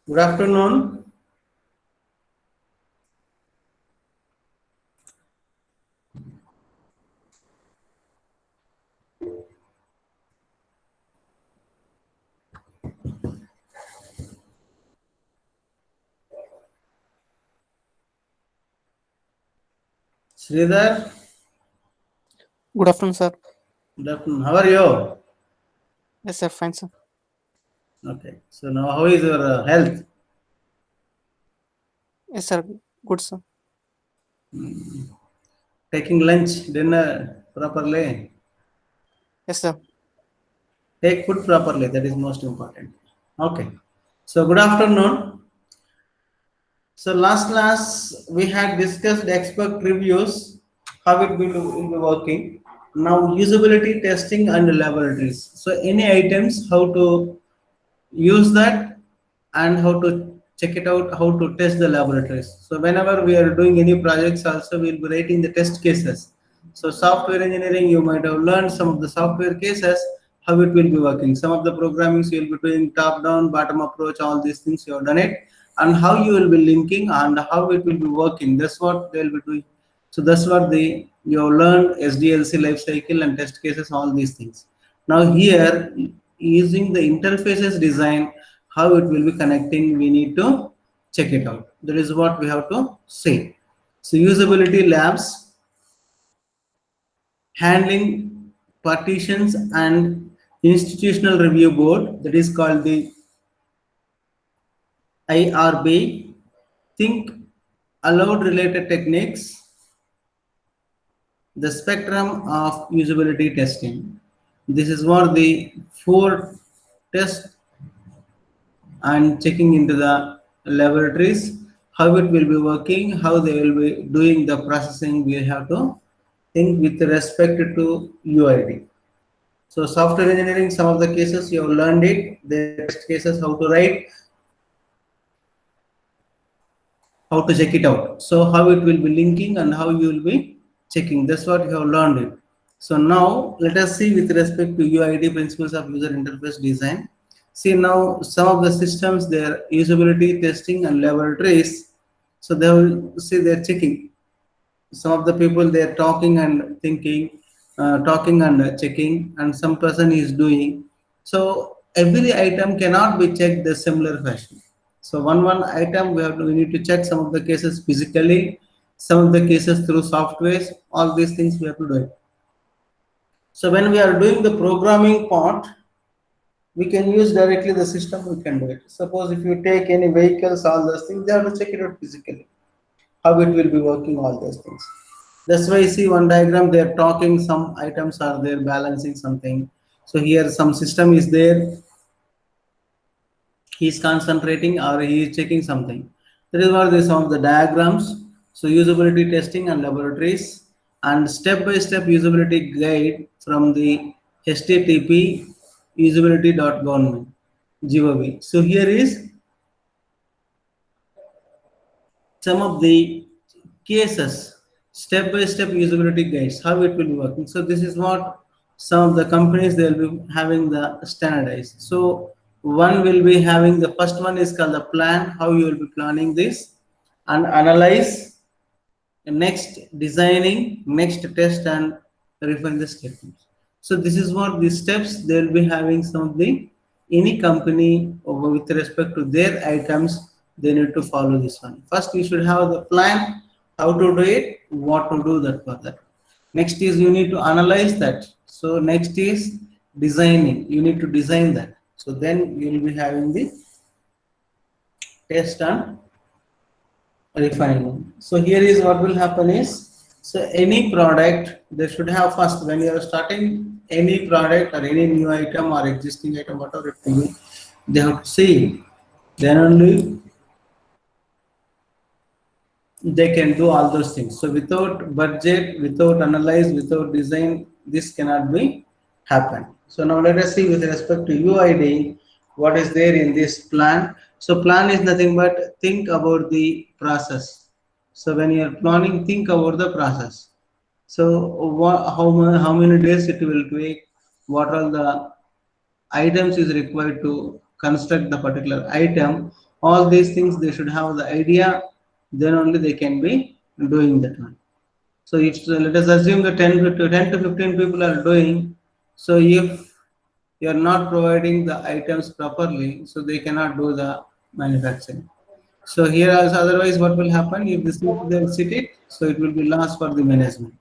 Good afternoon. Sridhar, Good afternoon, sir. good afternoon. How are you? Yes, sir. Fine, sir. Okay. So now, how is your health? Yes, sir. Good, sir. Taking lunch, dinner properly. Yes, sir. Take food properly. That is most important. Okay. So good afternoon. So last class we had discussed expert reviews, how will be working. Now usability testing and laboratories. So any items, how to use that and how to check it out, how to test the laboratories. So whenever we are doing any projects also we'll be writing the test cases. So software engineering, you might have learned some of the software cases, how it will be working. Some of the programming you will be doing top down bottom approach, all these things you have done it, and how you will be linking and how it will be working, that's what they'll be doing. So that's what you have learned, SDLC life cycle and test cases, all these things. Now here, using the interfaces design, how it will be connecting, we need to check it out. That is what we have to say. So usability labs, handling partitions and institutional review board, that is called the IRB. Think allowed related techniques, the spectrum of usability testing. This is what the four test and checking into the laboratories, how it will be working, how they will be doing the processing. We have to think with respect to UID. So software engineering, some of the cases you have learned it, the test cases, how to write, how to check it out. So how it will be linking and how you will be checking. That's what you have learned it. So now let us see with respect to UID, principles of user interface design. See now some of the systems, their usability testing and laboratories. So they will see they're checking. Some of the people they're talking and thinking, talking and checking, and some person is doing. So every item cannot be checked the similar fashion. So one item we need to check some of the cases physically, some of the cases through softwares. All these things we have to do it. So when we are doing the programming part, we can use directly the system. We can do it. Suppose if you take any vehicles, all those things, they have to check it out physically, how it will be working, all those things. That's why you see one diagram, they're talking, some items are there, balancing something. So here some system is there, he's concentrating or he is checking something. That is what some of the diagrams. So usability testing and laboratories and step-by-step usability guide from the http usability.government gov. So here is some of the cases, step-by-step usability guides, how it will be working. So this is what some of the companies they will be having the standardized. So one will be having, the first one is called the plan, how you will be planning this and analyze, next designing, next test and refine the statements. So this is what the steps they will be having. Some of the any company with respect to their items, they need to follow this one. First you should have the plan, how to do it, what to do that for that. Next is you need to analyze that. So next is designing, you need to design that. So then you will be having the test and refining. So here is what will happen is, so any product they should have first, when you are starting any product or any new item or existing item, whatever it may be, they have to see, then only they can do all those things. So without budget, without analyze, without design, this cannot be happen. So now let us see with respect to UID, what is there in this plan. So plan is nothing but think about the process. So when you are planning, think about the process. So how many days it will take, what are the items is required to construct the particular item, all these things they should have the idea, then only they can be doing that one. So if let us assume that 10 to 15 people are doing, so if you are not providing the items properly, so they cannot do the manufacturing. So here also, otherwise what will happen if this they'll sit it, so it will be loss for the management.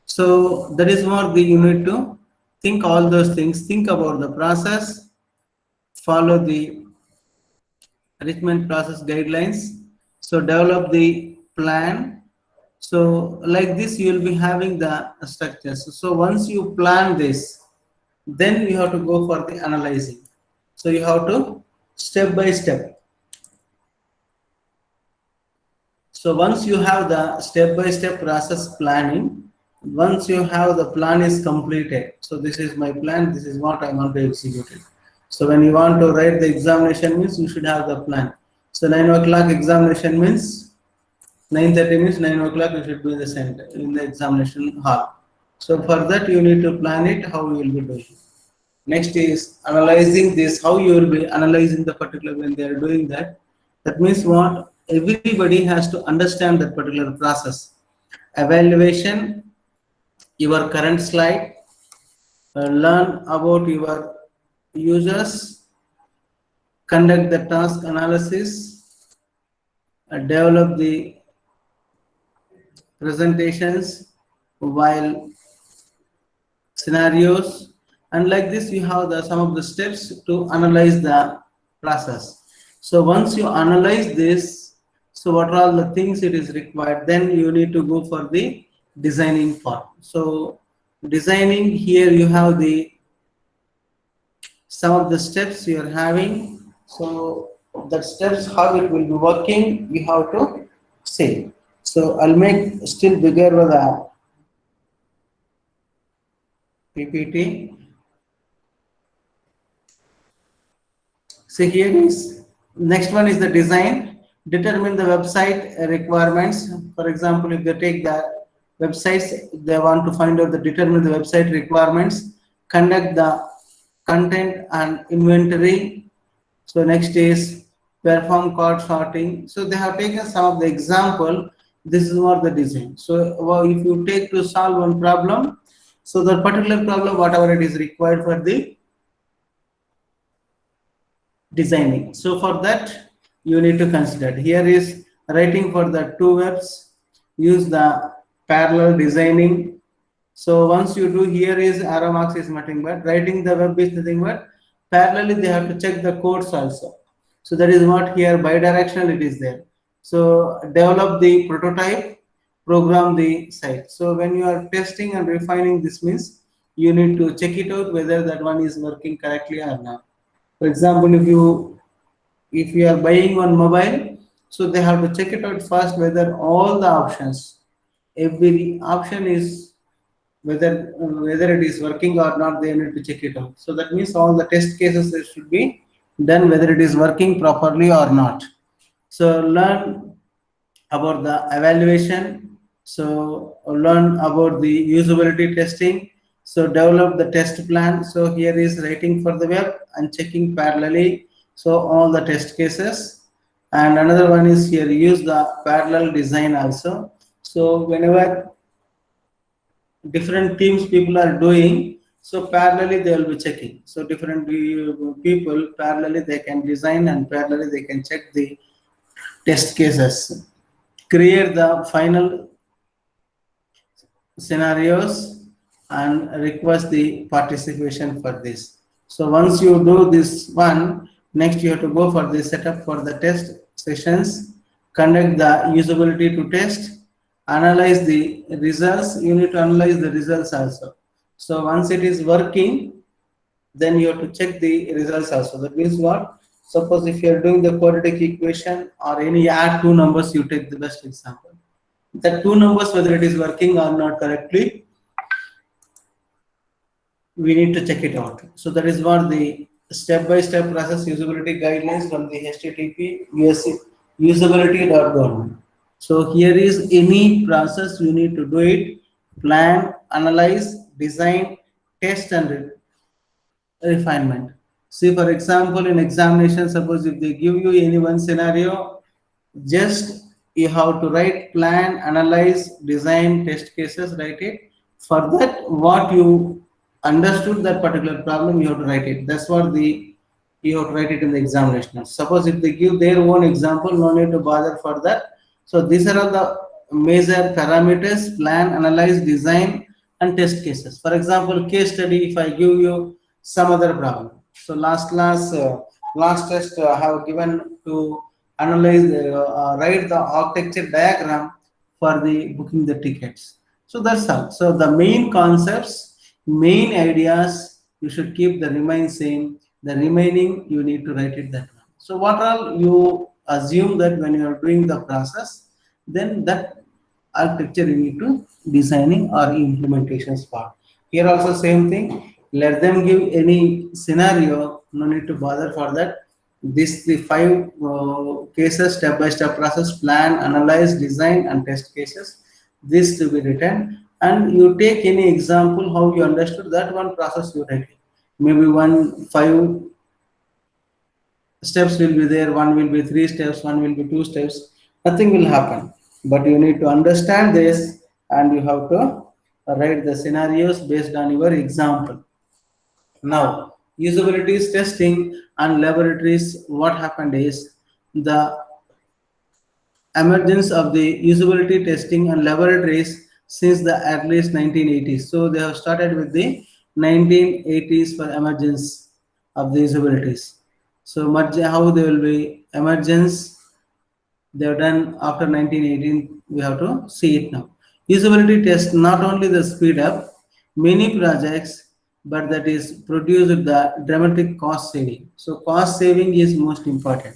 So that is what the you need to think all those things, think about the process, follow the enrichment process guidelines. So develop the plan. So like this, you will be having the structures. So once you plan this, then you have to go for the analyzing. So you have to step by step. So once you have the step by step process planning, once you have the plan is completed, so this is my plan, this is what I want to execute it. So when you want to write the examination means you should have the plan. So 9 o'clock examination means 9:30 means 9 o'clock you should be in the center, in the examination hall. So for that you need to plan it, how you will be doing. Next is analyzing this, how you will be analyzing the particular when they are doing that. That means what? Everybody has to understand that particular process. Evaluation, your current slide, learn about your users, conduct the task analysis, develop the presentations while scenarios, and like this you have the some of the steps to analyze the process. So once you analyze this, so what are all the things it is required, then you need to go for the designing part. So designing, here you have the some of the steps you are having. So the steps how it will be working you have to see. So I'll make still bigger with the PPT. So here is next one is the design. Determine the website requirements. For example, if they take the websites, they want to find out the determine the website requirements, conduct the content and inventory. So next is perform card sorting. So they have taken some of the example. This is what the design. So if you take to solve one problem, so the particular problem, whatever it is required for the designing. So for that, you need to consider. Here is writing for the two webs. Use the parallel designing. So once you do, here is arrow marks is nothing but writing the web is nothing but parallelly they have to check the codes also. So that is what here bi-directional it is there. So develop the prototype, program the site. So when you are testing and refining, this means you need to check it out whether that one is working correctly or not. For example, if you are buying on mobile, so they have to check it out first whether all the options, every option is whether it is working or not, they need to check it out. So that means all the test cases should be done whether it is working properly or not. So learn about the evaluation. So learn about the usability testing. So develop the test plan. So here is writing for the web and checking parallelly. So all the test cases. And another one is here use the parallel design also. So whenever different teams people are doing, so parallelly they will be checking. So different people parallelly they can design and parallelly they can check the test cases. Create the final scenarios and request the participation for this. So once you do this one, next you have to go for the setup for the test sessions, conduct the usability to test, analyze the results. You need to analyze the results also. So once it is working, then you have to check the results also. That means what? Suppose if you are doing the quadratic equation or any add two numbers, you take the best example. The two numbers, whether it is working or not correctly, we need to check it out. So that is what the step-by-step process usability guidelines from the HTTP usability.government. So here is any process you need to do it, plan, analyze, design, test and refinement. See, for example, in examination, suppose if they give you any one scenario, just you have to write plan, analyze, design, test cases, write it. For that, what you understood that particular problem, you have to write it. That's what the you have to write it in the examination. Suppose if they give their own example, no need to bother for that. So these are all the major parameters: plan, analyze, design, and test cases. For example, case study. If I give you some other problem, so last test I have given to analyze, write the architecture diagram for the booking the tickets. So that's all. So the main concepts, main ideas, you should keep the remain same. The remaining you need to write it that one. So what all you assume that when you are doing the process, then that architecture you need to designing or implementation part. Here also same thing. Let them give any scenario. No need to bother for that. This the five cases step by step process: plan, analyze, design, and test cases. This to be written, and you take any example how you understood that one process you take. Maybe one five steps will be there, one will be three steps, one will be two steps. Nothing will happen, but you need to understand this, and you have to write the scenarios based on your example. Now, usability testing and laboratories, what happened is the emergence of the usability testing and laboratories since the at least 1980s. So they have started with the 1980s for emergence of the usabilities. So much how they will be emergence they have done after 1918. We have to see it now. Usability test not only the speed up many projects, but that is produced the dramatic cost saving. So cost saving is most important.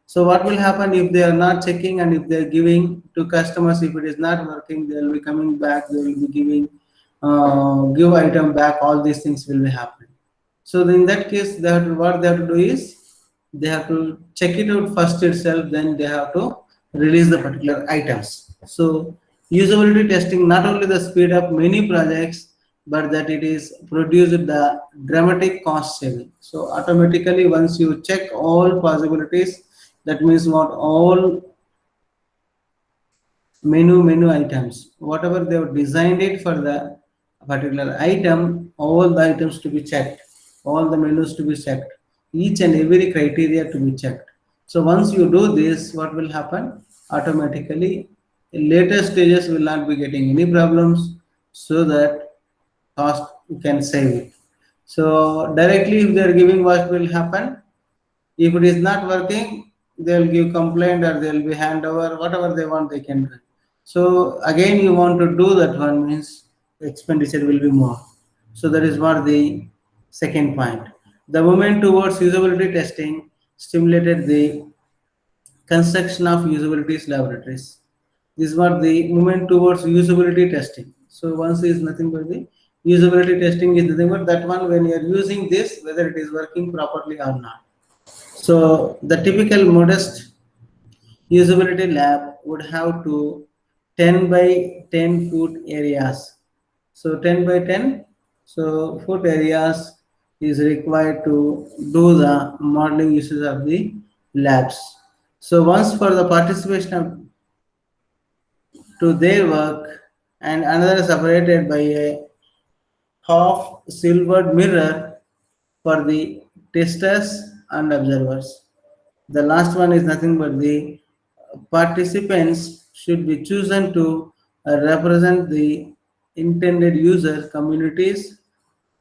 So what will happen if they are not checking and if they are giving to customers? If it is not working, they will be coming back. They will be giving give item back. All these things will be happening. So in that case, they have to, what they have to do is they have to check it out first itself. Then they have to release the particular items. So usability testing not only the speed up many projects, but that it is produced the dramatic cost saving. So automatically once you check all possibilities, that means what all menu items, whatever they have designed it for the particular item, all the items to be checked, all the menus to be checked, each and every criteria to be checked. So once you do this, what will happen? Automatically, in later stages will not be getting any problems, so that cost you can save it. So directly if they are giving, what will happen? If it is not working, they will give complaint or they will be handover, whatever they want they can do. So again you want to do that one means expenditure will be more. So that is what the second point. The movement towards usability testing stimulated the construction of usability laboratories. This is what the movement towards usability testing. So once is nothing but the usability testing is nothing but that one when you are using this, whether it is working properly or not. So the typical modest usability lab would have to 10 by 10 foot areas. So 10 by 10, so foot areas is required to do the modeling uses of the labs. So once for the participation of, to their work, and another separated by a half silvered mirror for the testers and observers. The last one is nothing but the participants should be chosen to represent the intended user communities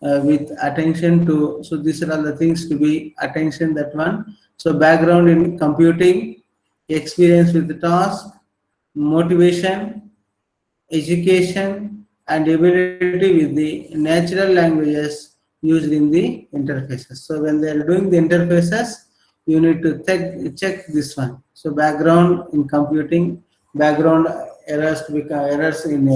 with attention to. So these are all the things to be attention that one. So background in computing, experience with the task, motivation, education, and ability with the natural languages used in the interfaces. So when they are doing the interfaces, you need to check this one. So background in computing, background errors to be errors in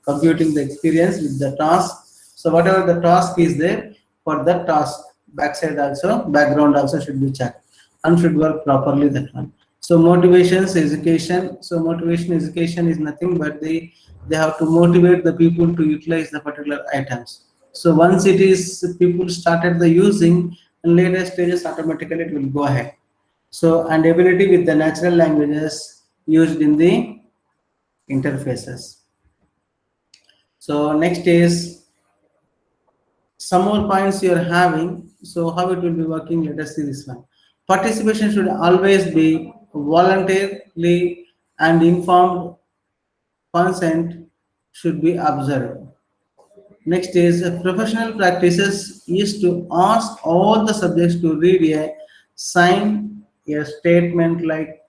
computing the experience with the task. So whatever the task is there, for that task, backside also, background also should be checked and should work properly that one. So motivations, education. So motivation, education is nothing but they have to motivate the people to utilize the particular items. So once it is people started the using, In later stages, automatically it will go ahead. So, and ability with the natural languages used in the interfaces. So next is some more points you are having. So how it will be working, let us see this one. Participation should always be voluntarily and informed consent should be observed. Next is professional practices is to ask all the subjects to read a sign a statement like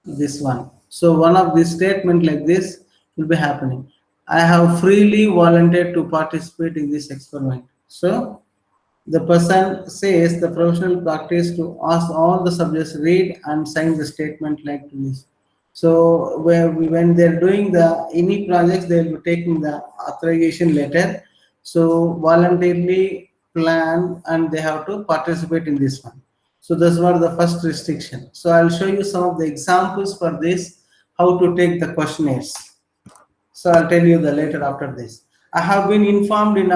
this one. So one of these statement like this will be happening. I have freely volunteered to participate in this experiment. So the person says the professional practice to ask all the subjects read and sign the statement like this. So when they're doing the any projects, they'll be taking the authorization letter. So voluntarily plan and they have to participate in this one. So that's what the first restriction. So I'll show you some of the examples for this, how to take the questionnaires. So I'll tell you the later after this. I have been informed in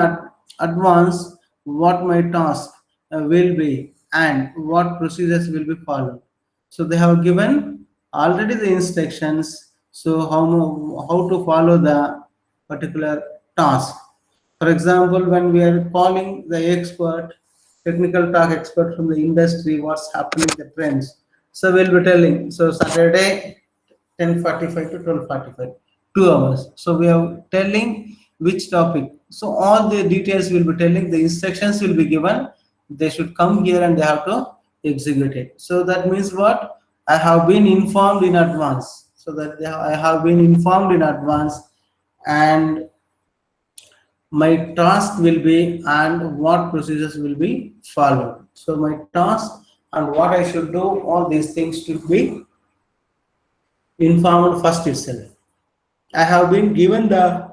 advance what my task will be and what procedures will be followed. So they have given already the instructions. So how to follow the particular task. For example, when we are calling the expert, technical talk expert from the industry, what's happening, the trends. So we'll be telling. So Saturday 10:45 to 12:45, 2 hours. So we are telling which topic. So all the details will be telling, the instructions will be given. They should come here and they have to execute it. So that means what? I have been informed in advance. So that I have been informed in advance and my task will be and what procedures will be followed. So my task and what I should do, all these things should be informed first itself. I have been given the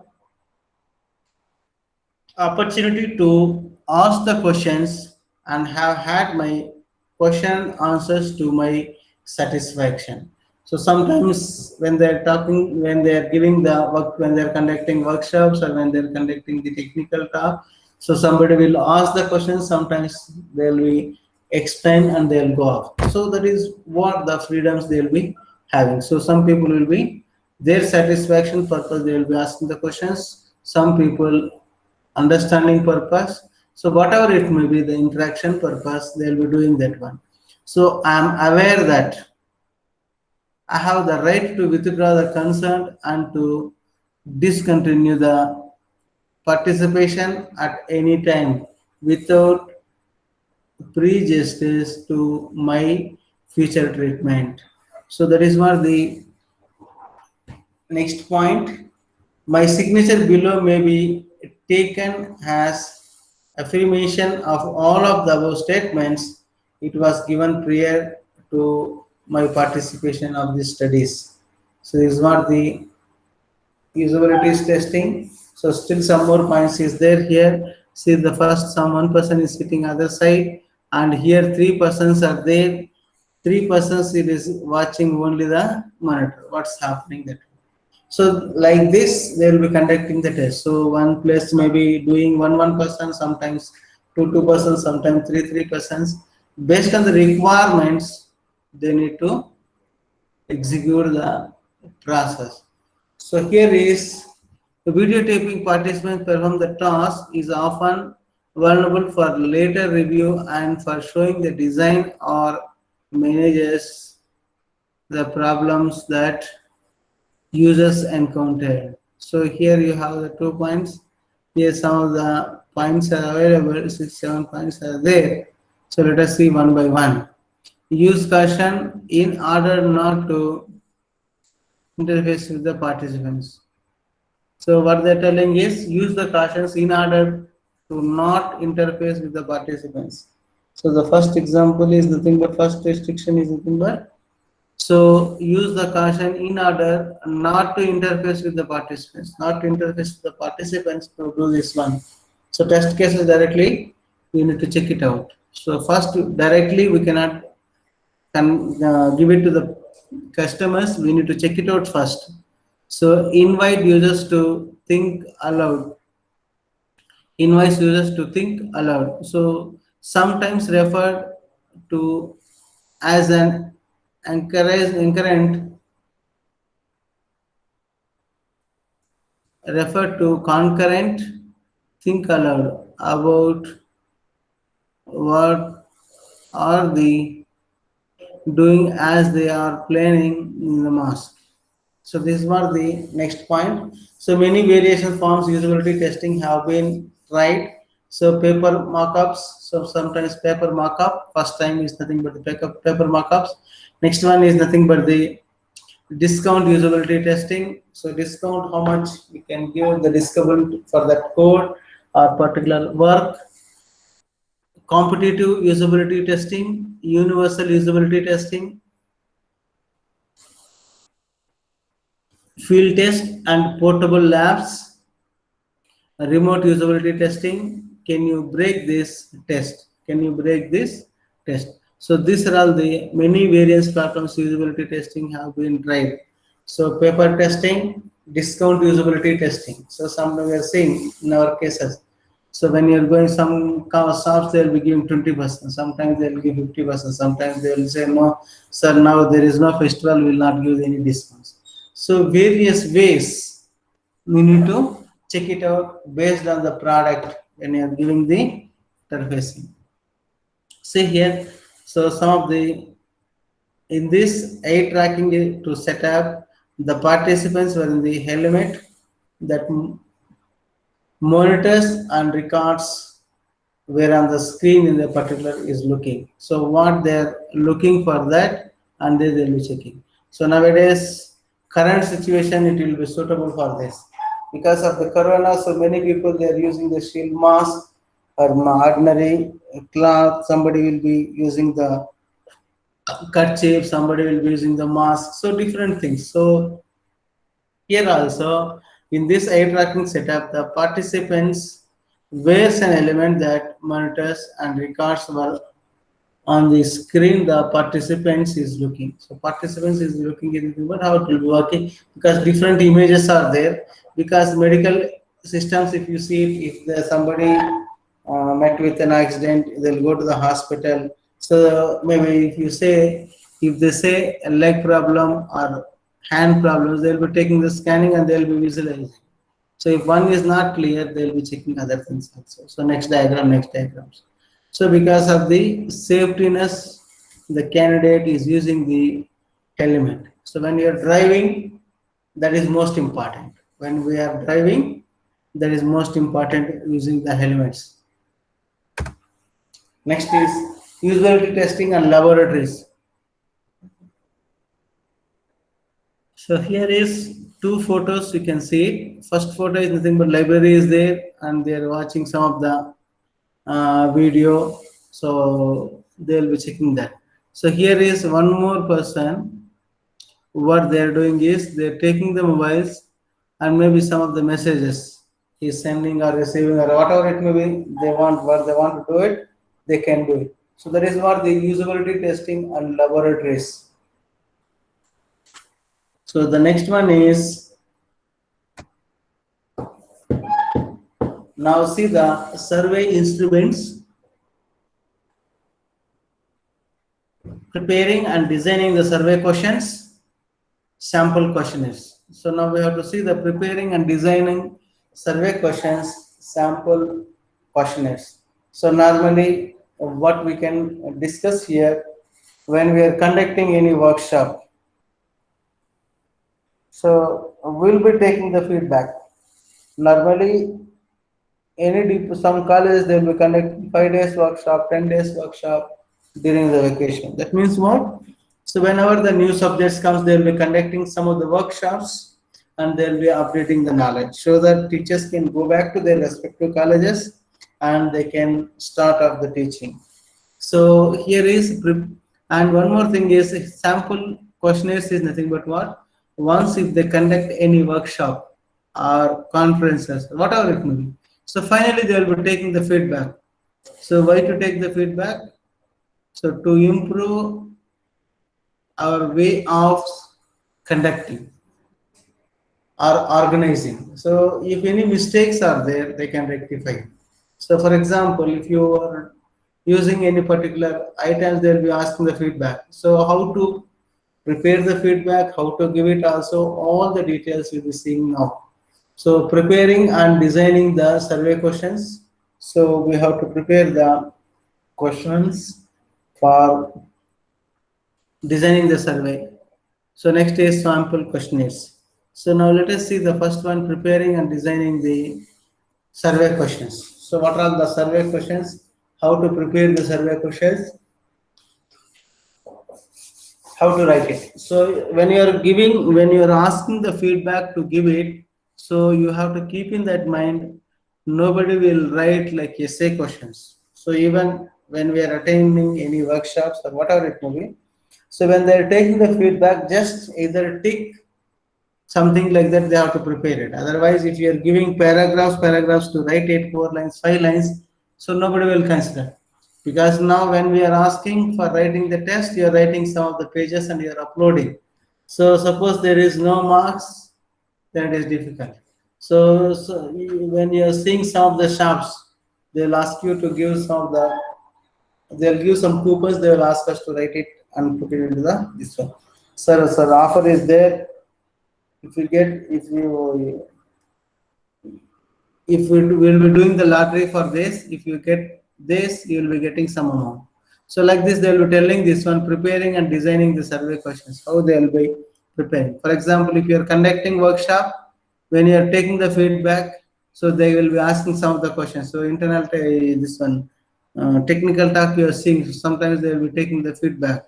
opportunity to ask the questions and have had my question answers to my satisfaction. So sometimes when they're talking, when they're giving the work, when they're conducting workshops or when they're conducting the technical talk, so somebody will ask the questions, sometimes they'll be explain and they'll go off. So that is what the freedoms they'll be having. So some people will be their satisfaction purpose, they will be asking the questions. Some people understanding purpose. So whatever it may be, the interaction purpose, they'll be doing that one. So I am aware that I have the right to withdraw the consent and to discontinue the participation at any time without prejudice to my future treatment. So that is what the next point. My signature below may be taken as affirmation of all of the above statements. It was given prior to my participation of these studies. So this is what the usability is testing. So still some more points is there here. See the first some one person is sitting other side and here three persons are there. Three persons it is watching only the monitor. What's happening there? So like this, they will be conducting the test. So one place may be doing one person, sometimes two persons, sometimes three persons. Based on the requirements, they need to execute the process. So here is the videotaping participants perform the task is often vulnerable for later review and for showing the design or manages the problems that users encountered. So here you have the 2 points. Here some of the points are available, 6-7 points are there. So let us see one by one. Use caution in order not to interface with the participants. So what they're telling is use the cautions in order to not interface with the participants. So the first example is nothing but first restriction is nothing but so use the caution in order not to interface with the participants, not to interface with the participants to do this one. So test cases directly, we need to check it out. So first directly we cannot give it to the customers, we need to check it out first. So invite users to think aloud. Invite users to think aloud. So sometimes referred to as an concurrent, refer to concurrent, think aloud about what are they doing as they are planning in the mask. So this was the next point. So many variation forms usability testing have been tried. So paper markups. So sometimes paper markup. First time is nothing but the paper markups. Next one is nothing but the discount usability testing. So discount how much we can give the discount for that code or particular work. Competitive usability testing, universal usability testing, field test and portable labs, remote usability testing. Can you break this test? Can you break this test? So these are all the many various platforms usability testing have been tried. So paper testing, discount usability testing. So some we are seeing in our cases. So when you're going some shops, they'll be giving 20%. Sometimes they'll give 50%. Sometimes they'll say, no, sir, now there is no festival, will not give any discounts. So various ways we need to check it out based on the product when you are giving the interfacing. See here, so some of the in this eye tracking to set up, the participants were in the helmet that monitors and records where on the screen in the particular is looking. So what they're looking for that and they will be checking. So nowadays current situation it will be suitable for this. Because of the corona, so many people they are using the shield mask or ordinary cloth. Somebody will be using the kerchief, somebody will be using the mask. So different things. So here also, in this eye tracking setup, the participants wears an element that monitors and records were on the screen the participants is looking. So participants is looking anything but how it will be working because different images are there. Because medical systems, if you see it, if there's somebody met with an accident, they'll go to the hospital. So maybe if you say, if they say a leg problem or hand problems, they'll be taking the scanning and they'll be visualizing. So if one is not clear, they'll be checking other things also. So next diagram, next diagrams. So because of the safetyness, the candidate is using the helmet. So when you are driving, that is most important. When we are driving, that is most important using the helmets. Next is usability testing and laboratories. So here is two photos, you can see it. First photo is nothing but library is there and they are watching some of the video. So they will be checking that. So here is one more person. What they are doing is they are taking the mobiles and maybe some of the messages he's sending or receiving or whatever it may be, they want what they want to do it, they can do it. So that is what the usability testing and laboratories. So the next one is now see the survey instruments, preparing and designing the survey questions, sample questionnaires. So now we have to see the preparing and designing survey questions, sample questionnaires. So normally what we can discuss here when we are conducting any workshop. So we'll be taking the feedback. Normally some colleges they will be conducting 5 days workshop, 10 days workshop during the vacation. That means what? So whenever the new subjects comes, they will be conducting some of the workshops and they will be updating the knowledge so that teachers can go back to their respective colleges and they can start off the teaching. So here is, and one more thing is sample questionnaires is nothing but what? Once if they conduct any workshop or conferences, whatever it may be. So finally they will be taking the feedback. So why to take the feedback? So to improve our way of conducting or organizing. So if any mistakes are there, they can rectify. So for example, if you are using any particular items, they'll be asking the feedback. So how to prepare the feedback, how to give it also, all the details we'll be seeing now. So preparing and designing the survey questions. So we have to prepare the questions for designing the survey. So next is sample questionnaires. So now let us see the first one, preparing and designing the survey questions. So what are the survey questions? How to prepare the survey questions? How to write it. So when you are asking the feedback to give it, so you have to keep in that mind, nobody will write like essay questions. So even when we are attending any workshops or whatever it may be, so when they are taking the feedback, just either tick something like that, they have to prepare it. Otherwise, if you are giving paragraphs to write it, 4 lines, 5 lines, so nobody will consider. Because now when we are asking for writing the test, you are writing some of the pages and you are uploading. So suppose there is no marks, then it is difficult. So when you are seeing some of the shops, they'll ask you to give some of the, they'll give some coupons, they will ask us to write it and put it into the this one. Sir, offer is there. If you get, if we will be doing the lottery for this, if you get this, you will be getting some amount. So like this, they will be telling this one, preparing and designing the survey questions, how they will be preparing. For example, if you are conducting workshop, when you are taking the feedback, so they will be asking some of the questions. So internal, this one, technical talk you are seeing, sometimes they will be taking the feedback.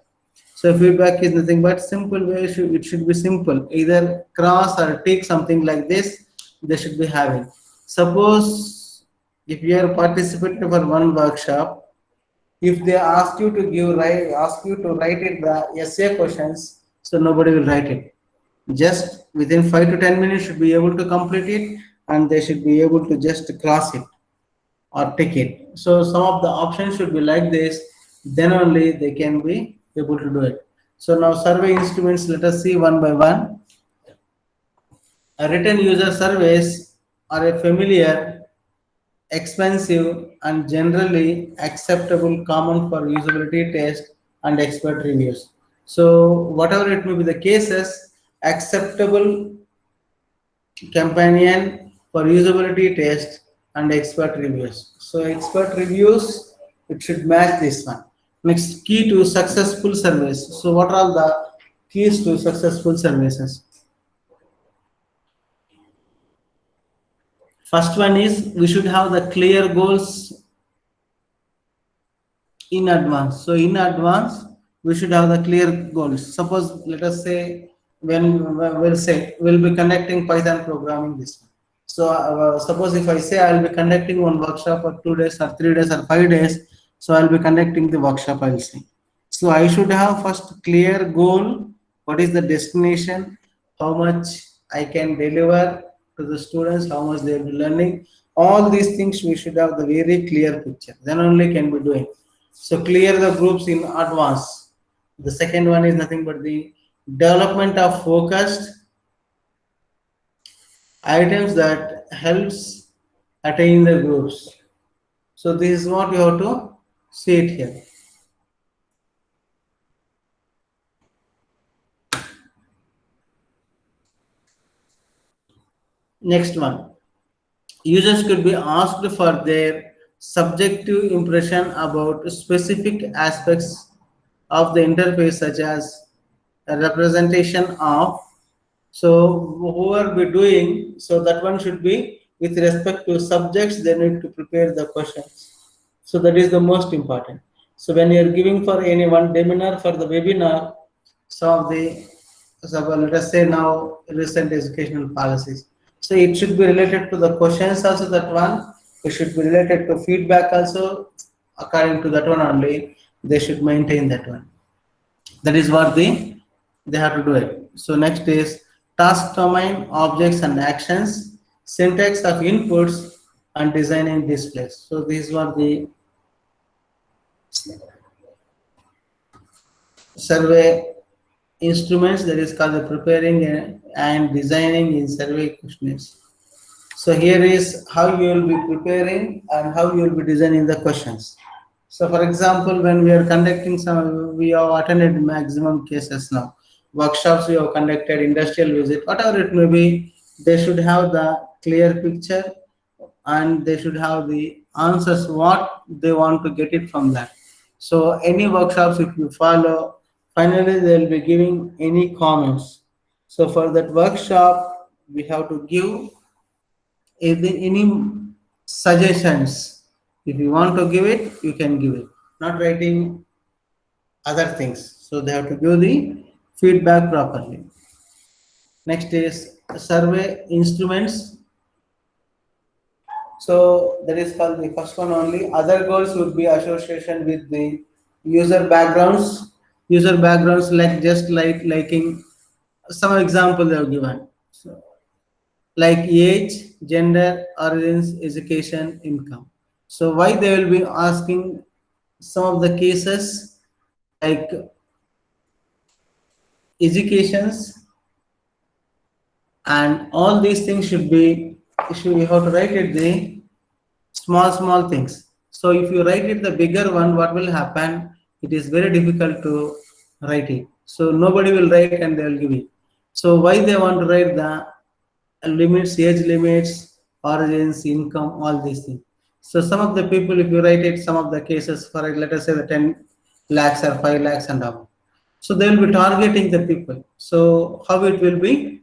So feedback is nothing but simple way, it should be simple. Either cross or tick, something like this, they should be having. Suppose if you are participating for one workshop, if they ask you to write it the essay questions, so nobody will write it. Just within 5 to 10 minutes should be able to complete it, and they should be able to just cross it or tick it. So some of the options should be like this, then only they can be able to do it. So now survey instruments, let us see one by one. Written user surveys are a familiar, expensive, and generally acceptable, common for usability test and expert reviews. So whatever it may be the cases, acceptable companion for usability test and expert reviews. So expert reviews, it should match this one. Next, key to successful surveys. So what are all the keys to successful services? First one is we should have the clear goals in advance. So in advance, we should have the clear goals. Suppose let us say we'll be conducting Python programming this one. So suppose if I say I'll be conducting one workshop for 2 days or 3 days or 5 days, so I'll be conducting the workshop, I'll say. So I should have first clear goal. What is the destination? How much I can deliver to the students? How much they will be learning? All these things we should have the very clear picture. Then only can be doing. So clear the groups in advance. The second one is nothing but the development of focused items that helps attain the groups. So this is what you have to see it here. Next one. Users could be asked for their subjective impression about specific aspects of the interface, such as a representation of. So whoever be doing, so that one should be with respect to subjects, they need to prepare the questions. So that is the most important. So when you are giving for any one webinar for the webinar, some of the, so let us say now recent educational policies. So it should be related to the questions also, that one. It should be related to feedback also. According to that one only, they should maintain that one. That is what they have to do it. So next is task domain, objects and actions, syntax of inputs, and designing displays. So these were the survey instruments, that is called the preparing and designing in survey questionnaires. So here is how you will be preparing and how you will be designing the questions. So, for example, when we are conducting some, we have attended maximum cases now. Workshops we have conducted, industrial visit, whatever it may be, they should have the clear picture and they should have the answers what they want to get it from that. So, any workshops if you follow, finally they will be giving any comments. So, for that workshop, we have to give any suggestions. If you want to give it, you can give it. Not writing other things. So they have to give the feedback properly. Next is survey instruments. So that is called the first one only. Other goals would be association with the user backgrounds. User backgrounds like just like liking some example they have given. So like age, gender, origins, education, income. So why they will be asking some of the cases like educations and all these things should we have to write it the small things. So if you write it the bigger one, what will happen? It is very difficult to write it. So nobody will write and they will give it. So why they want to write the limits, age limits, origins, income, all these things. So some of the people, if you write it, some of the cases for let us say the 10 lakhs or 5 lakhs and above. So they will be targeting the people. So how it will be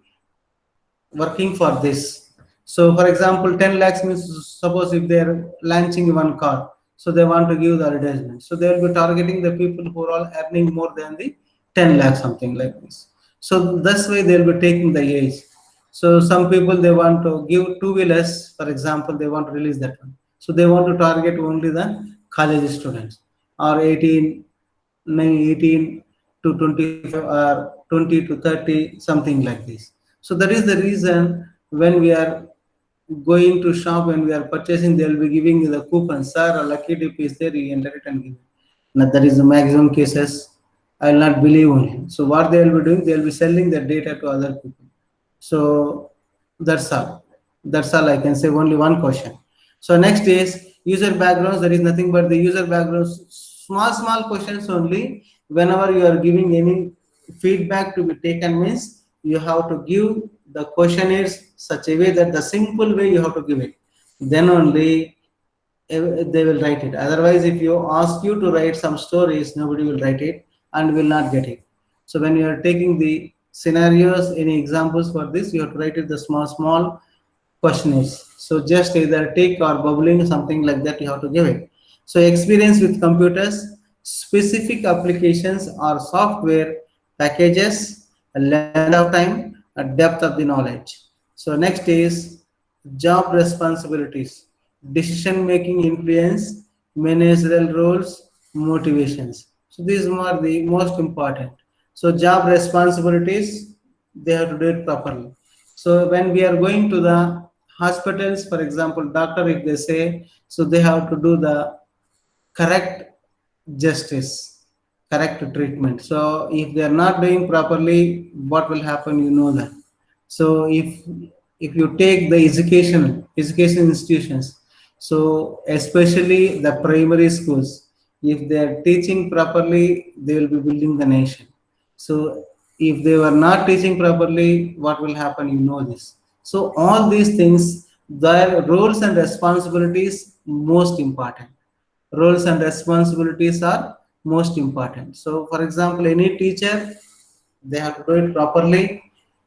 working for this? So for example, 10 lakhs means suppose if they are launching one car, so they want to give the advertisement. So they will be targeting the people who are all earning more than the 10 lakhs, something like this. So that's why they will be taking the age. So some people they want to give two wheelers, for example, they want to release that one. So they want to target only the college students or 18 to 25 or 20 to 30, something like this. So that is the reason when we are going to shop, when we are purchasing, they will be giving the coupon, sir, a lucky dip is there, you enter it and give it. Now that is the maximum cases. I will not believe only. So what they will be doing, they will be selling the data to other people. So that's all. That's all I can say. Only one question. So next is user backgrounds. There is nothing but the user backgrounds. Small questions only. Whenever you are giving any feedback to be taken means you have to give the questionnaires such a way that the simple way you have to give it. Then only they will write it. Otherwise, if you ask you to write some stories, nobody will write it and will not get it. So when you are taking the scenarios, any examples for this, you have to write it the small questionnaires. So just either tick or bubbling, something like that, you have to give it. So experience with computers, specific applications or software packages, a length of time, a depth of the knowledge. So next is job responsibilities, decision making influence, managerial roles, motivations. So these are the most important. So job responsibilities, they have to do it properly. So when we are going to the hospitals, for example, doctor, if they say, so they have to do the correct justice, correct treatment. So if they are not doing properly, what will happen? You know that. So if you take the education institutions, so especially the primary schools, if they are teaching properly, they will be building the nation. So if they were not teaching properly, what will happen? You know this. So all these things, their roles and responsibilities most important. Roles and responsibilities are most important. So for example, any teacher, they have to do it properly,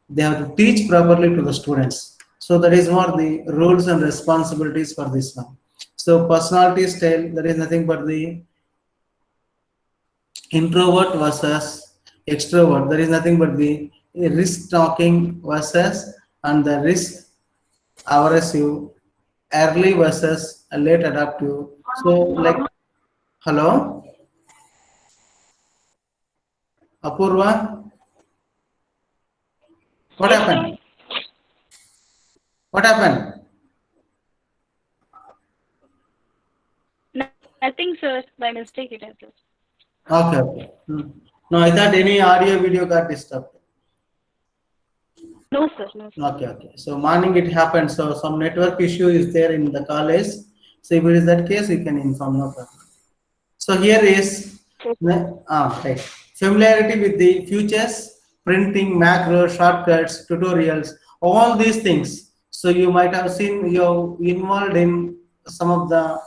they have to teach properly to the students. So that is what the roles and responsibilities for this one. So personality style, that is nothing but the introvert versus extrovert. There is nothing but the risk talking versus and the risk aversive, early versus late adaptive. So like, hello, Apurva, what Yes, happened? sir. What happened? Nothing, sir. By mistake, it has just. Okay, okay. No, I thought any audio video got disturbed. No, sir. No, sir. Okay, okay. So morning it happened. So some network issue is there in the college. So if it is that case, you can inform, no problem. So here is right. Familiarity with the futures, printing, macro, shortcuts, tutorials, all these things. So you might have seen you're involved in some of the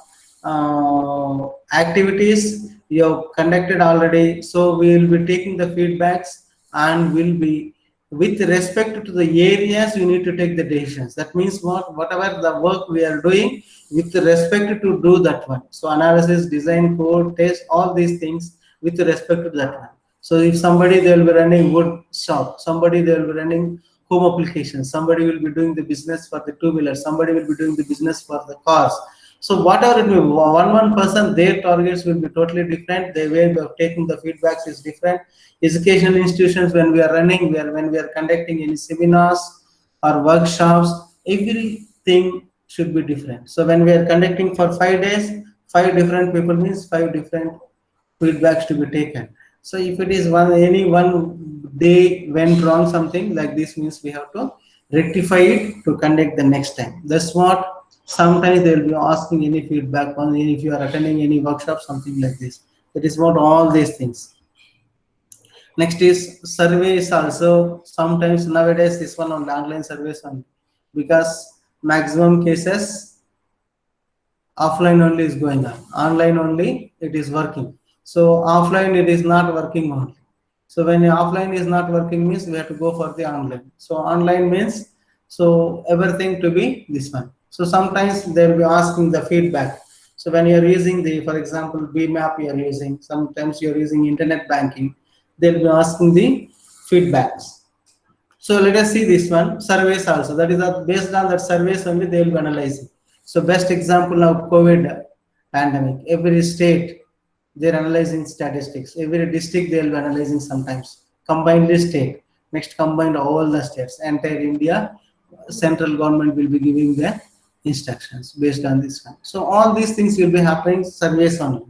activities you've conducted already. So we will be taking the feedbacks and will be with respect to the areas you need to take the decisions. That means whatever the work we are doing with respect to do that one. So analysis, design, code, test, all these things with respect to that one. So if somebody they will be running wood shop, somebody they will be running home applications, somebody will be doing the business for the two-wheelers, somebody will be doing the business for the cars. So whatever it may be, one person, their targets will be totally different. Their way of taking the feedbacks is different. Educational institutions, when we are running, when we are conducting any seminars or workshops, everything should be different. So when we are conducting for 5 days, 5 different people means 5 different feedbacks to be taken. So if it is any one day went wrong something like this means we have to rectify it to conduct the next time. That's what sometimes they will be asking any feedback on if you are attending any workshop, something like this. That is what all these things. Next is surveys also. Sometimes nowadays this one on online surveys only, because maximum cases offline only is going on, online only it is working. So offline it is not working only. So when offline is not working means we have to go for the online. So online means so everything to be this one. So sometimes they will be asking the feedback. So when you are using the, for example, BMAP you are using, sometimes you are using internet banking, they will be asking the feedbacks. So let us see this one, surveys also. That is based on that surveys only they will be analyzing. So best example of COVID pandemic. Every state they're analyzing statistics. Every district they will be analyzing sometimes. Combined the state. Next combined all the states. Entire India, central government will be giving the instructions based on this one. So all these things will be happening surveys only.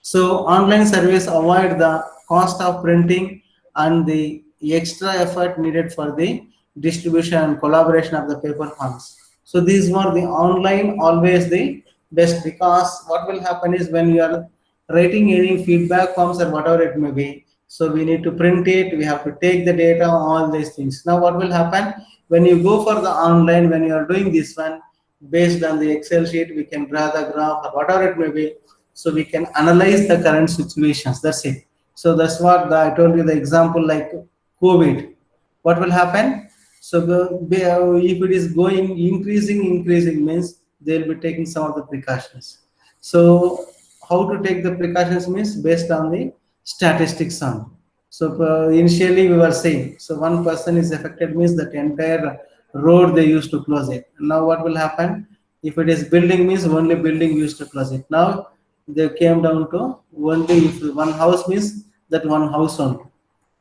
So online surveys avoid the cost of printing and the extra effort needed for the distribution and collaboration of the paper forms. So these were the online always the best, because what will happen is when you are writing any feedback forms or whatever it may be, so we need to print it, we have to take the data, all these things. Now what will happen when you go for the online, when you are doing this one, based on the Excel sheet, we can draw the graph or whatever it may be, so we can analyze the current situations. That's it. So that's what I told you the example like COVID. What will happen? So if it is going increasing means they will be taking some of the precautions. So how to take the precautions means based on the statistics on. So initially we were saying, so one person is affected means that entire road they used to close it. Now what will happen? If it is building means only building used to close it. Now they came down to only if one house means that one house only.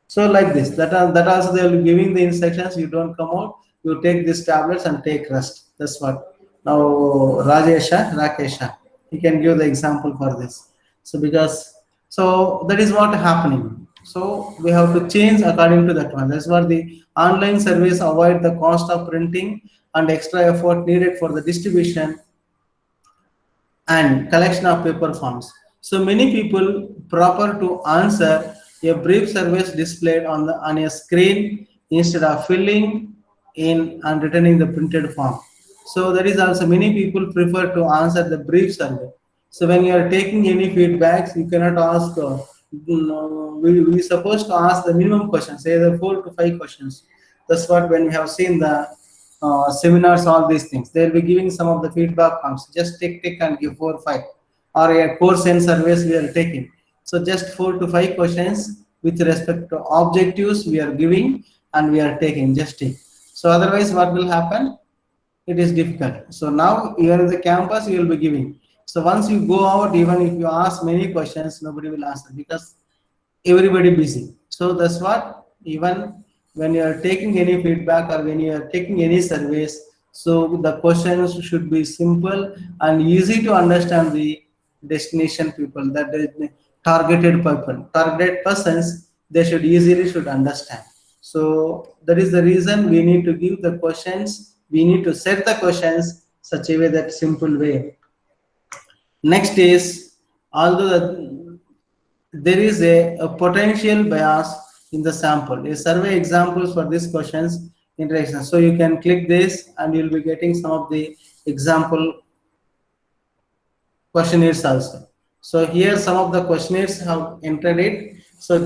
So like this, that also they will be giving the instructions. You don't come out. You take these tablets and take rest. That's what. Now Rakesha, he can give the example for this. So because so that is what happening. So we have to change according to that one. That's what the online surveys avoid the cost of printing and extra effort needed for the distribution and collection of paper forms. So many people prefer to answer a brief survey displayed on a screen instead of filling in and returning the printed form. So that is also many people prefer to answer the brief survey. So when you are taking any feedbacks, you cannot ask. We supposed to ask the minimum questions, either 4 to 5 questions. That's what when we have seen the seminars, all these things, they'll be giving some of the feedback forms. Just take and give 4 or 5, or a course and surveys we are taking. So just 4 to 5 questions with respect to objectives we are giving and we are taking. Just take. So otherwise, what will happen? It is difficult. So now you are in the campus, you will be giving. So once you go out, even if you ask many questions, nobody will answer because everybody busy. So that's what, even when you are taking any feedback or when you are taking any surveys, so the questions should be simple and easy to understand the destination people, that is the targeted people, target persons, they should understand. So that is the reason we need to give the questions, we need to set the questions such a way, that simple way. Next is, although there is a potential bias in the sample. A survey examples for these questions interaction. So you can click this and you'll be getting some of the example questionnaires also. So here some of the questionnaires have entered it. So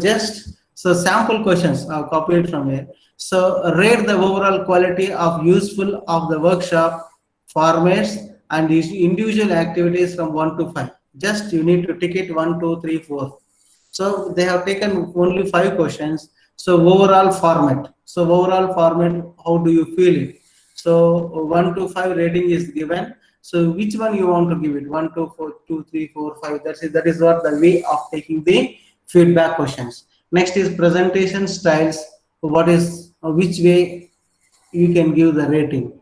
sample questions I've copied from here. So rate the overall quality of useful of the workshop formats and these individual activities from 1 to 5. Just you need to tick it 1, 2, 3, 4. So they have taken only 5 questions. So overall format. So overall format, how do you feel it? So 1 to 5 rating is given. So which one you want to give it? 1, 2, 4, 2, 3, 4, 5. That is what the way of taking the feedback questions. Next is presentation styles. What is which way you can give the rating?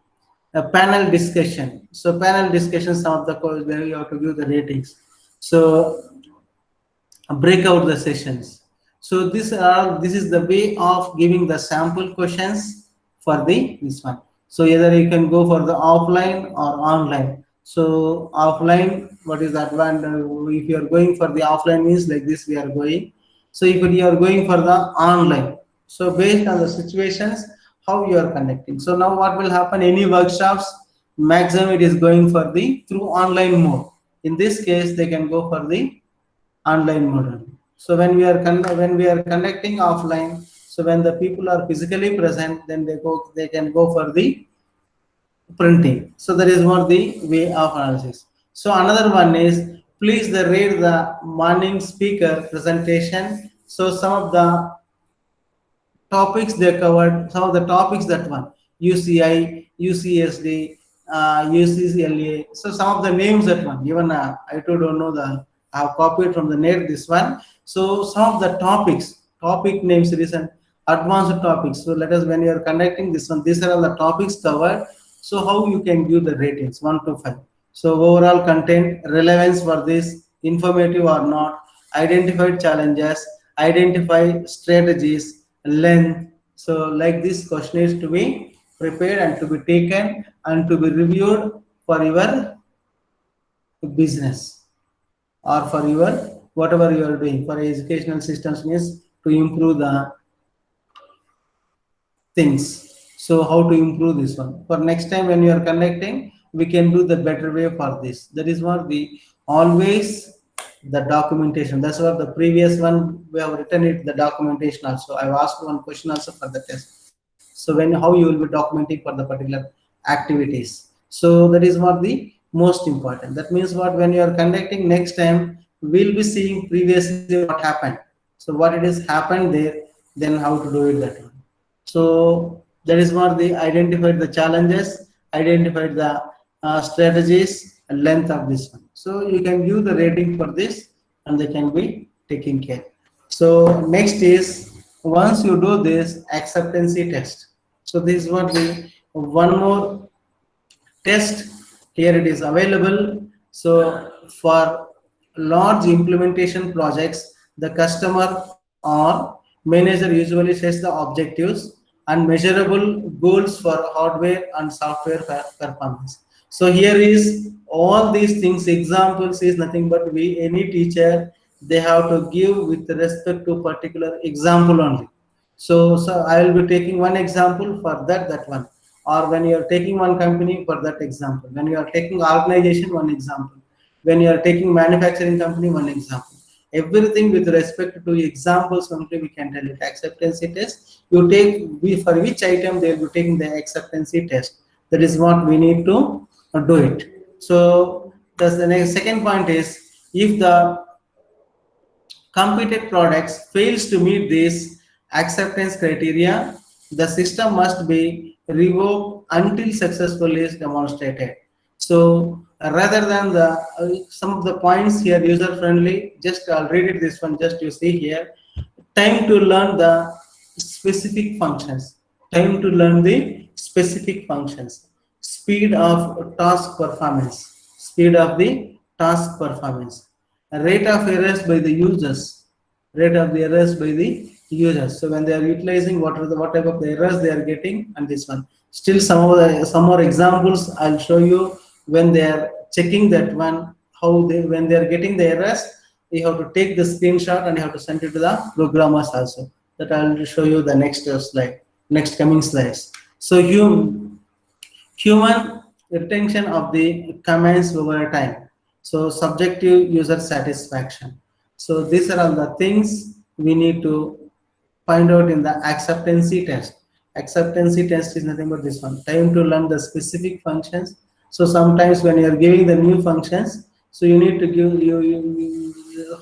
A panel discussion. So panel discussion, some of the calls where you have to give the ratings. So break out the sessions. So this is the way of giving the sample questions for this one. So either you can go for the offline or online. So offline, what is the advantage? If you are going for the offline means like this we are going. So if you are going for the online, so based on the situations, how you are conducting. So now what will happen? Any workshops, maximum it is going for the through online mode. In this case, they can go for the online model. So when we are conducting offline, so when the people are physically present, then they can go for the printing. So that is what the way of analysis. So another one is please rate the morning speaker presentation. So some of the topics they covered, some of the topics that one UCI, UCSD, UCCLA. So some of the names that one, even I too don't know I have copied from the net this one. So some of the topic names recent advanced topics. So let us, when you are conducting this one, these are all the topics covered. So how you can give the ratings 1 to 5. So overall content, relevance for this, informative or not, identified challenges, identify strategies, length. So like this question is to be prepared and to be taken and to be reviewed for your business or for your whatever you are doing for educational systems means to improve the things. So how to improve this one for next time when you are conducting, we can do the better way for this. That is what the always the documentation. That's what the previous one we have written it the documentation also. I've asked one question also for the test. So when how you will be documenting for the particular activities. So that is what the most important. That means what when you are conducting next time we'll be seeing previously what happened. So what it has happened there, then how to do it that one. So that is what they identified the challenges, identified the strategies and length of this one. So you can give the rating for this and they can be taken care. So next is once you do this acceptancy test. So this is what the one more test here it is available. So for large implementation projects, the customer or manager usually sets the objectives and measurable goals for hardware and software performance. So here is all these things. Examples is nothing but any teacher they have to give with respect to particular example only. So I will be taking one example for that one, or when you are taking one company for that example, when you are taking organization one example, when you are taking manufacturing company one example. Everything with respect to examples only we can tell it. Acceptancy test you take for which item they will be taking the acceptancy test. That is what we need to do it. So that's the next second point is if the competed products fails to meet this acceptance criteria, the system must be revoked until successfully is demonstrated. So rather than the some of the points here user friendly, just I'll read it this one. Just you see here, time to learn the specific functions. Time to learn the specific functions. Speed of task performance. Speed of the task performance. Rate of errors by the users. Rate of the errors by the users. So when they are utilizing what type of the errors they are getting, and this one. Still some more examples I'll show you when they are checking that one, how they when they are getting the errors, you have to take the screenshot and you have to send it to the programmers also. That I will show you the next slide, next coming slides. So human retention of the commands over time. So subjective user satisfaction. So these are all the things we need to find out in the acceptancy test. Acceptancy test is nothing but this one, time to learn the specific functions. So sometimes when you are giving the new functions, so you need to give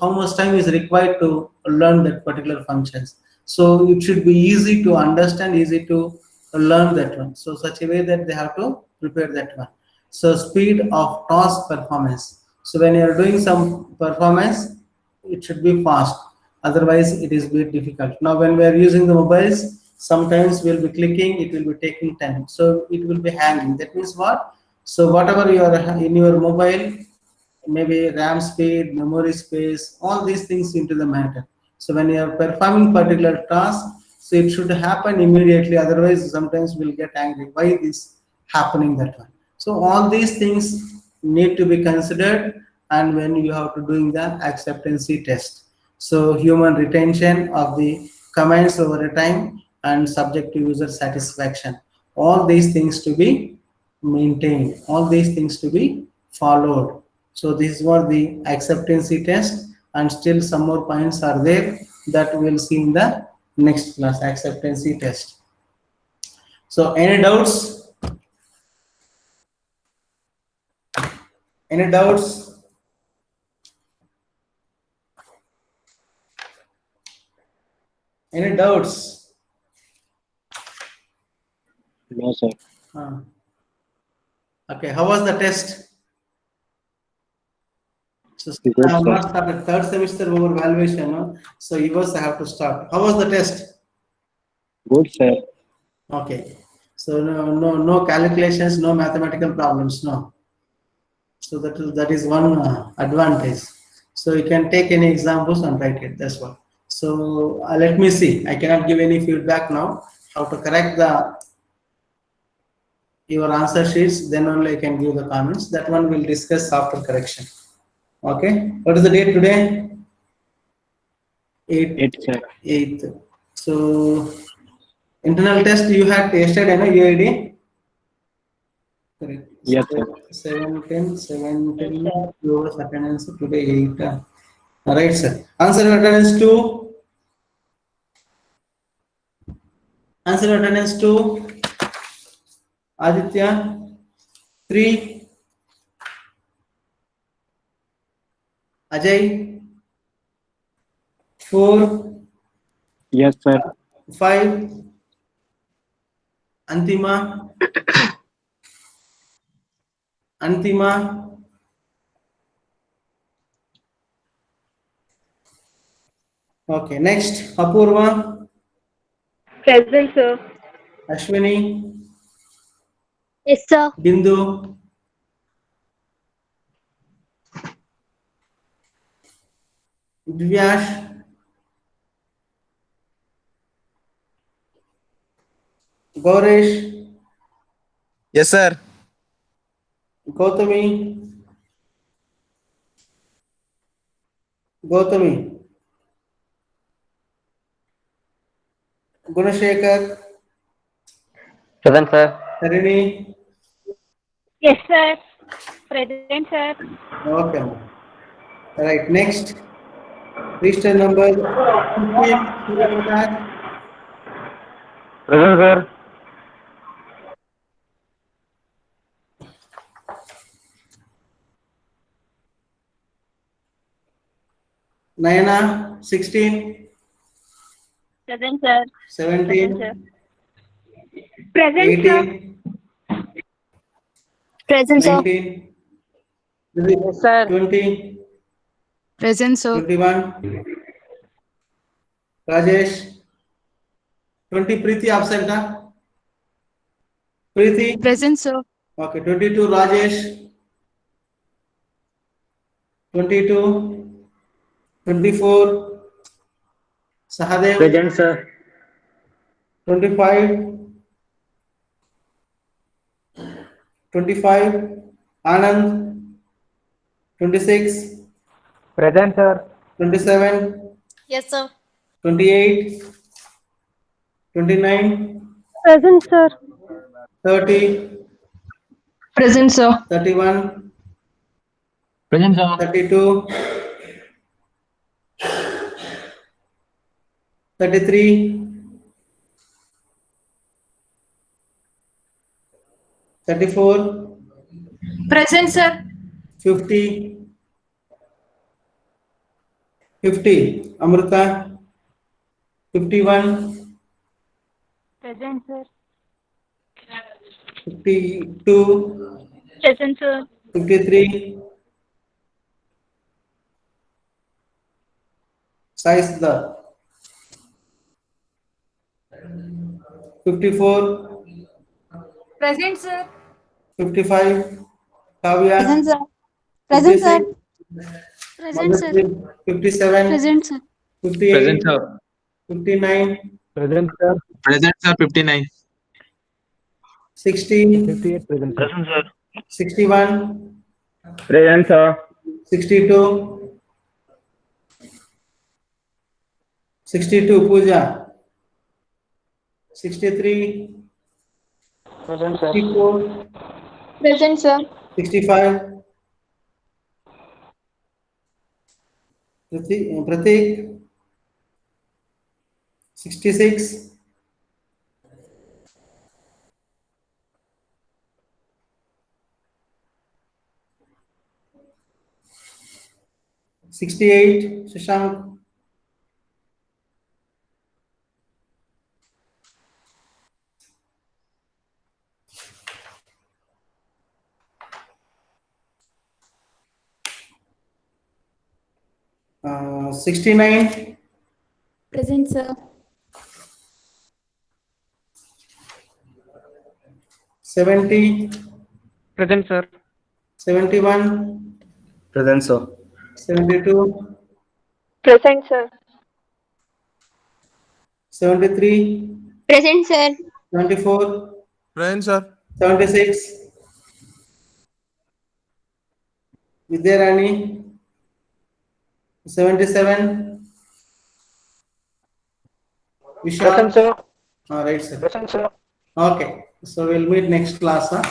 how much time is required to learn that particular functions. So it should be easy to understand, easy to learn that one. So such a way that they have to prepare that one. So speed of task performance. So when you are doing some performance, it should be fast, otherwise it is bit difficult. Now when we are using the mobiles, sometimes we'll be clicking, it will be taking time, so it will be hanging. That means what? So whatever you are in your mobile, maybe RAM speed, memory space, all these things into the matter. So when you are performing particular task, so it should happen immediately, otherwise sometimes we'll get angry, why this happening that one. So all these things need to be considered, and when you have to doing the acceptancy test. So human retention of the commands over a time and subject to user satisfaction, all these things to be maintained, all these things to be followed. So these were the acceptancy test, and still some more points are there that we'll see in the next class, acceptancy test. So any doubts? Any doubts? Any doubts? No, sir. Okay, how was the test? So Good, I have sir. not started third semester over valuation, no? So yours I have to start. How was the test? Good, sir. Okay. So no calculations, no mathematical problems, no. So that is one advantage. So you can take any examples and write it. That's what. So let me see. I cannot give any feedback now. How to correct your answer sheets? Then only I can give the comments. That one we'll discuss after correction. Okay. What is the date today? 8, sir. 8th. So internal test you had yesterday, no? UID. Correct. Yes, sir. 710 yours attendance today 8. Right, sir. Answer attendance 2. Answer attendance 2. Aditya 3. Ajay 4. Yes, sir. 5. Antima. Okay, next Apurva, Present, sir. Ashwini, Yes, sir. Bindu, Divyash, Gaurish, Yes, sir. Gautami, Gunashekar, Present, sir. Harini. Yes, sir. Present, sir. Okay. Right, next. Register number 15. Present, sir. Nayana 16. Present, sir. 17. Present, sir. 18. Present, sir. 19. Yes, sir. 20. Present, sir. 21. Rajesh. 20. Preeti absent, huh? Preeti. Present, sir. Okay. 22. Rajesh. 22. 24. Sahadev. Present, sir. 25. 25. Anand. 26. Present, sir. 27, Yes, sir. 28, 29, Present, sir. 30, Present, sir. 31, Present, sir. 32, 33, 34, Present, sir. 50, 50, Amrita, 51, Present, sir. 52, Present, sir. 53, Saisda, 54, Present, sir. 55, Kavya, Present, sir. Present, sir. 56, Present, sir. Madhuri, 57, Present, sir. 58, Present, sir. 59, Present, sir. Present, sir. 59. 60, 58 present, sir. Present, sir. 61, Present, sir. 62, 62, Pooja, 63, Present, sir. 64, Present, sir. 65, Pratik, 66, 68, Shashank, 69, Present, sir. 70, Present, sir. 71, Present, sir. 72, Present, sir. 73, Present, sir. 74, Present, sir. 76, Vidyarani, 77, Vishal. Present, sir. All right, sir. Present, sir. Okay, so we'll meet next class. Huh?